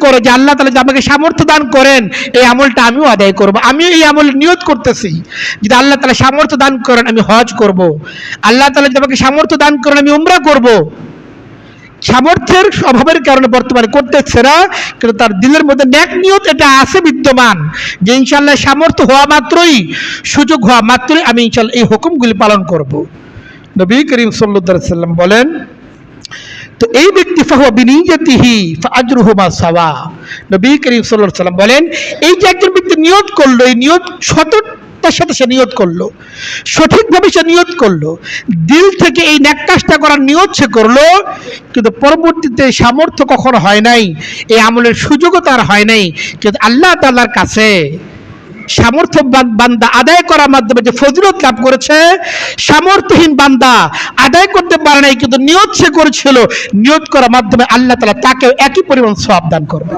করো যে আল্লাহ তাআলা যদি আমাকে সামর্থ্য দান করেন এই আমলটা আমিও আদায় করব, আমিও এই আমল নিয়ত করতেছি যদি আল্লাহ তাআলা সামর্থ্য দান করেন আমি হজ করব, আল্লাহ তাআলা যদি আমাকে সামর্থ্য দান করেন আমি উমরা করব। সামর্থ্যের অভাবের কারণে বর্তমানে করতেছে না, কিন্তু তার দিলের মধ্যে নেক নিয়ত এটা আছে বিদ্যমান যে ইনশাআল্লাহ সামর্থ্য হওয়া মাত্রই, সুযোগ হওয়া মাত্রই আমি ইনশাআল্লাহ এই হুকুমগুলি পালন করব। নবী করিম সাল্লাল্লাহু আলাইহি ওয়াসাল্লাম বলেন, তো এই ব্যক্তি ফাহুয়া বিনিয়াতিহি ফাআজরুহু মা সাওয়া। নবী করিম সাল্লাল্লাহু আলাইহি ওয়াসাল্লাম বলেন, এই যে একজন ব্যক্তি নিয়ত করলো, এই নিয়ত সততার সাথে সে নিয়ত করলো, সঠিকভাবে সে নিয়ত করলো, দিল থেকে এই নেক কাজটা করার নিয়ত সে করলো, কিন্তু পরবর্তীতে সামর্থ্য কখনো হয় নাই, এই আমলের সুযোগও তার হয় নাই, কিন্তু আল্লাহ তাআলার কাছে সামর্থ্যবান বান্দা আদায় করার মাধ্যমে যে ফজিলত লাভ করেছে, সামর্থ্যহীন বান্দা আদায় করতে পারে নাই কিন্তু নিয়ত সে করেছিল, নিয়ত করার মাধ্যমে আল্লাহ তাআলা তাকে একই পরিমাণ সওয়াব দান করবে।